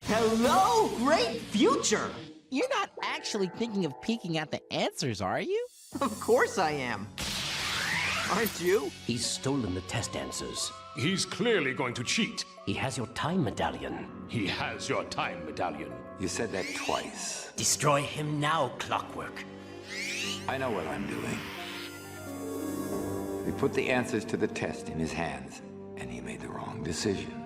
Hello, great future! You're not actually thinking of peeking at the answers, are you? Of course I am. Aren't you? He's stolen the test answers. He's clearly going to cheat. He has your time medallion. He has your time medallion. You said that twice. Destroy him now, Clockwork. I know what I'm doing. We put the answers to the test in his hands, and he made the wrong decision.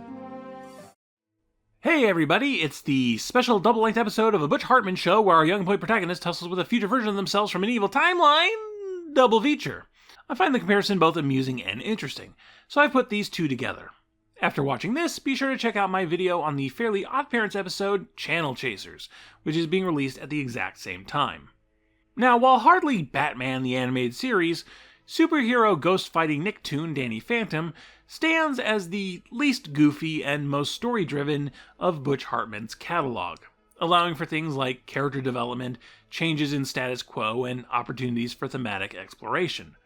Hey everybody, it's the special double-length episode of a Butch Hartman show where our young boy protagonist tussles with a future version of themselves from an evil timeline double feature. I find the comparison both amusing and interesting, so I've put these two together. After watching this, be sure to check out my video on the Fairly OddParents episode, Channel Chasers, which is being released at the exact same time. Now, while hardly Batman the Animated Series, superhero ghost-fighting Nicktoon Danny Phantom stands as the least goofy and most story-driven of Butch Hartman's catalog, allowing for things like character development, changes in status quo, and opportunities for thematic exploration.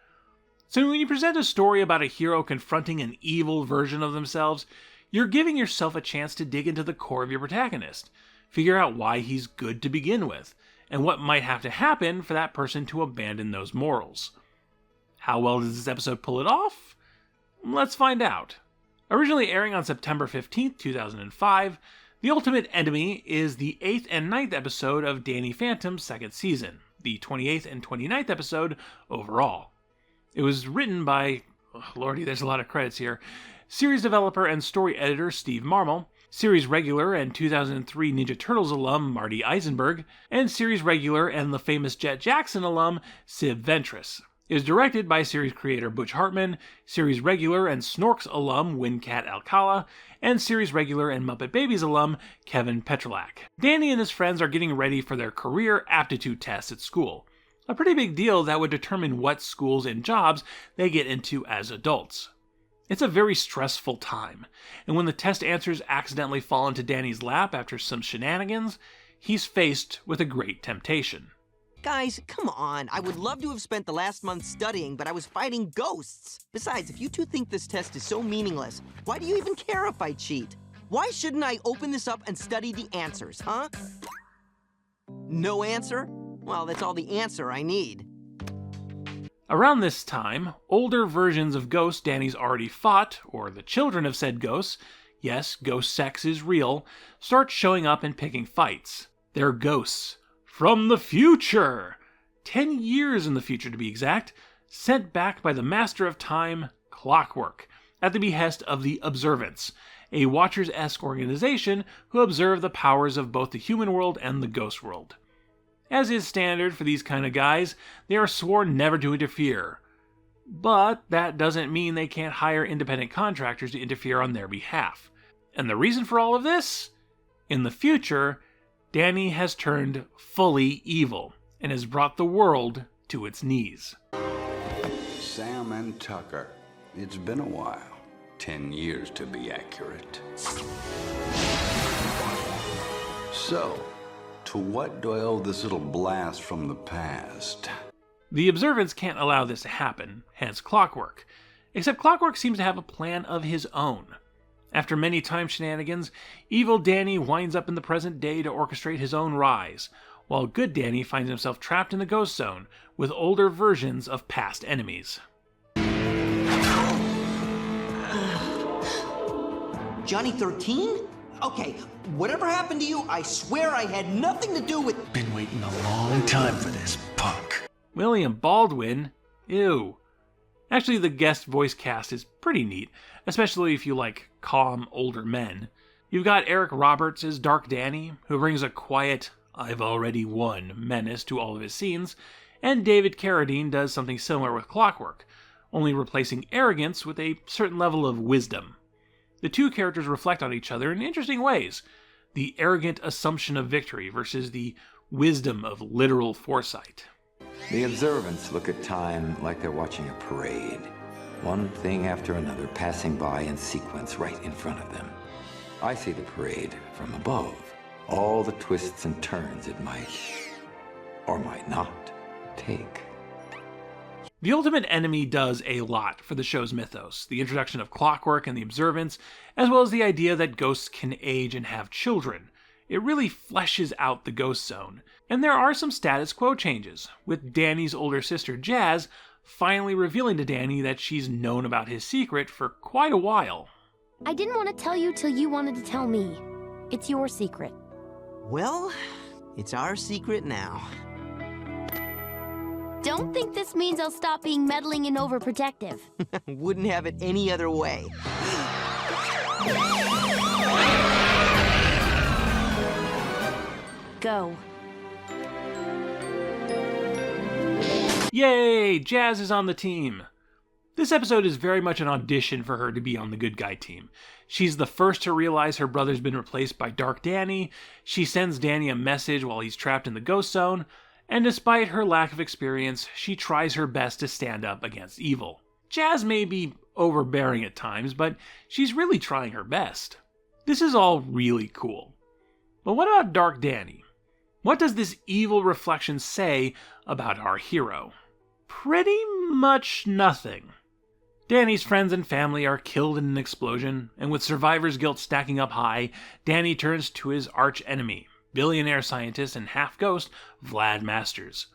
So when you present a story about a hero confronting an evil version of themselves, you're giving yourself a chance to dig into the core of your protagonist, figure out why he's good to begin with, and what might have to happen for that person to abandon those morals. How well does this episode pull it off? Let's find out. Originally airing on September 15th, 2005, The Ultimate Enemy is the 8th and 9th episode of Danny Phantom's second season, the 28th and 29th episode overall. It was written by, lordy, there's a lot of credits here, series developer and story editor Steve Marmol, series regular and 2003 Ninja Turtles alum Marty Eisenberg, and series regular and the famous Jet Jackson alum Sib Ventress. It was directed by series creator Butch Hartman, series regular and Snorks alum Wincat Alcala, and series regular and Muppet Babies alum Kevin Petrolak. Danny and his friends are getting ready for their career aptitude tests at school. A pretty big deal that would determine what schools and jobs they get into as adults. It's a very stressful time, and when the test answers accidentally fall into Danny's lap after some shenanigans, he's faced with a great temptation. Guys, come on. I would love to have spent the last month studying, but I was fighting ghosts. Besides, if you two think this test is so meaningless, why do you even care if I cheat? Why shouldn't I open this up and study the answers, huh? No answer? Well, that's all the answer I need. Around this time, older versions of ghosts Danny's already fought, or the children of said ghosts, yes, ghost sex is real, start showing up and picking fights. They're ghosts. From the future! 10 years in the future to be exact, sent back by the master of time, Clockwork, at the behest of the Observants, a Watchers-esque organization who observe the powers of both the human world and the ghost world. As is standard for these kind of guys, they are sworn never to interfere. But that doesn't mean they can't hire independent contractors to interfere on their behalf. And the reason for all of this? In the future, Danny has turned fully evil and has brought the world to its knees. Sam and Tucker. It's been a while. 10 years to be accurate. So, to what do I owe this little blast from the past? The Observants can't allow this to happen, hence Clockwork. Except Clockwork seems to have a plan of his own. After many time shenanigans, evil Danny winds up in the present day to orchestrate his own rise, while good Danny finds himself trapped in the ghost zone with older versions of past enemies. Johnny 13? Okay, whatever happened to you, I swear I had nothing to do with... Been waiting a long time for this, punk. William Baldwin? Ew. Actually, the guest voice cast is pretty neat, especially if you like calm older men. You've got Eric Roberts as Dark Danny, who brings a quiet, I've already won menace to all of his scenes, and David Carradine does something similar with Clockwork, only replacing arrogance with a certain level of wisdom. The two characters reflect on each other in interesting ways, the arrogant assumption of victory versus the wisdom of literal foresight. The observants look at time like they're watching a parade. One thing after another passing by in sequence right in front of them. I see the parade from above. All the twists and turns it might, or might not, take. The Ultimate Enemy does a lot for the show's mythos, the introduction of Clockwork and the Observants, as well as the idea that ghosts can age and have children, it really fleshes out the Ghost Zone. And there are some status quo changes, with Danny's older sister Jazz finally revealing to Danny that she's known about his secret for quite a while. I didn't want to tell you till you wanted to tell me. It's your secret. Well, it's our secret now. Don't think this means I'll stop being meddling and overprotective. Wouldn't have it any other way. Go. Yay! Jazz is on the team! This episode is very much an audition for her to be on the good guy team. She's the first to realize her brother's been replaced by Dark Danny, she sends Danny a message while he's trapped in the Ghost Zone, and despite her lack of experience, she tries her best to stand up against evil. Jazz may be overbearing at times, but she's really trying her best. This is all really cool. But what about Dark Danny? What does this evil reflection say about our hero? Pretty much nothing. Danny's friends and family are killed in an explosion, and with survivor's guilt stacking up high, Danny turns to his arch-enemy, billionaire scientist and half-ghost Vlad Masters.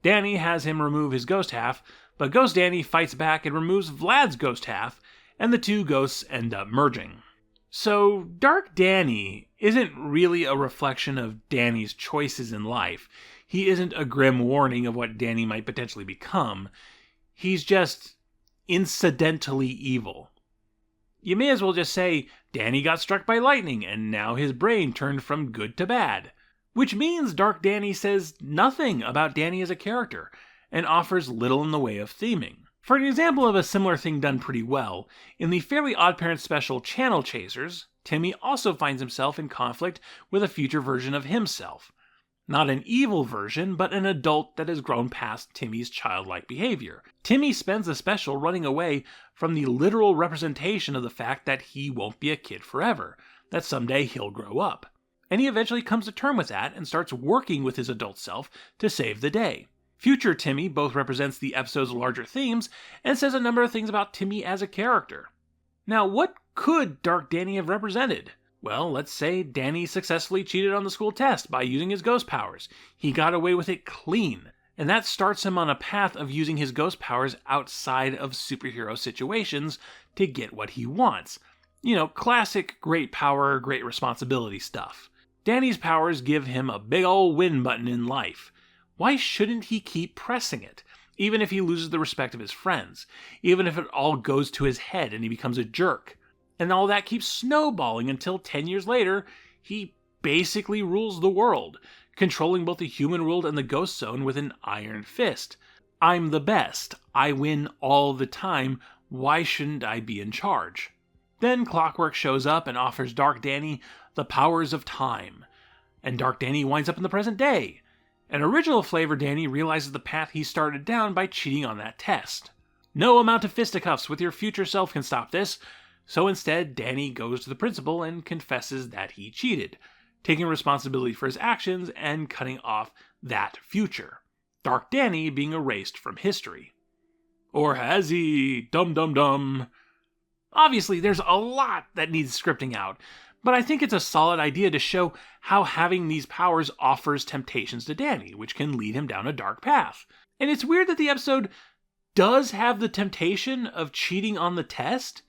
Danny has him remove his ghost half, but Ghost Danny fights back and removes Vlad's ghost half, and the two ghosts end up merging. So, Dark Danny isn't really a reflection of Danny's choices in life. He isn't a grim warning of what Danny might potentially become. He's just incidentally evil. You may as well just say Danny got struck by lightning and now his brain turned from good to bad. Which means Dark Danny says nothing about Danny as a character and offers little in the way of theming. For an example of a similar thing done pretty well, in the Fairly OddParents special Channel Chasers, Timmy also finds himself in conflict with a future version of himself. Not an evil version, but an adult that has grown past Timmy's childlike behavior. Timmy spends the special running away from the literal representation of the fact that he won't be a kid forever, that someday he'll grow up. And he eventually comes to terms with that and starts working with his adult self to save the day. Future Timmy both represents the episode's larger themes and says a number of things about Timmy as a character. Now, what could Dark Danny have represented? Well, let's say Danny successfully cheated on the school test by using his ghost powers. He got away with it clean, and that starts him on a path of using his ghost powers outside of superhero situations to get what he wants. You know, classic great power, great responsibility stuff. Danny's powers give him a big ol' win button in life. Why shouldn't he keep pressing it, even if he loses the respect of his friends, even if it all goes to his head and he becomes a jerk? And all that keeps snowballing until 10 years later, he basically rules the world, controlling both the human world and the Ghost Zone with an iron fist. I'm the best. I win all the time. Why shouldn't I be in charge? Then Clockwork shows up and offers Dark Danny the powers of time. And Dark Danny winds up in the present day. And original Flavor Danny realizes the path he started down by cheating on that test. No amount of fisticuffs with your future self can stop this. So instead, Danny goes to the principal and confesses that he cheated, taking responsibility for his actions and cutting off that future. Dark Danny being erased from history. Or has he? Dum dum dum. Obviously, there's a lot that needs scripting out, but I think it's a solid idea to show how having these powers offers temptations to Danny, which can lead him down a dark path. And it's weird that the episode does have the temptation of cheating on the test,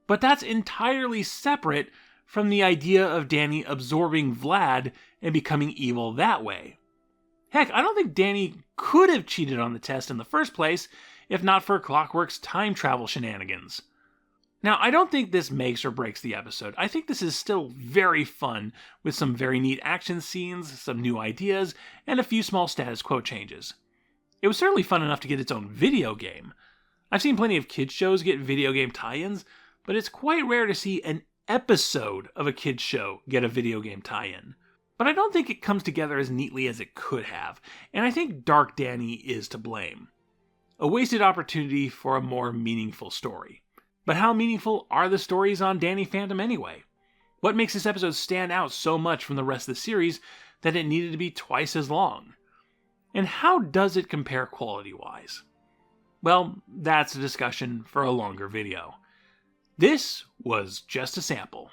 but that's entirely separate from the idea of Danny absorbing Vlad and becoming evil that way. Heck, I don't think Danny could have cheated on the test in the first place if not for Clockwork's time travel shenanigans. Now, I don't think this makes or breaks the episode. I think this is still very fun, with some very neat action scenes, some new ideas, and a few small status quo changes. It was certainly fun enough to get its own video game. I've seen plenty of kids shows get video game tie-ins, but it's quite rare to see an episode of a kids show get a video game tie-in. But I don't think it comes together as neatly as it could have, and I think Dark Danny is to blame. A wasted opportunity for a more meaningful story. But how meaningful are the stories on Danny Phantom anyway? What makes this episode stand out so much from the rest of the series that it needed to be twice as long? And how does it compare quality-wise? Well, that's a discussion for a longer video. This was just a sample.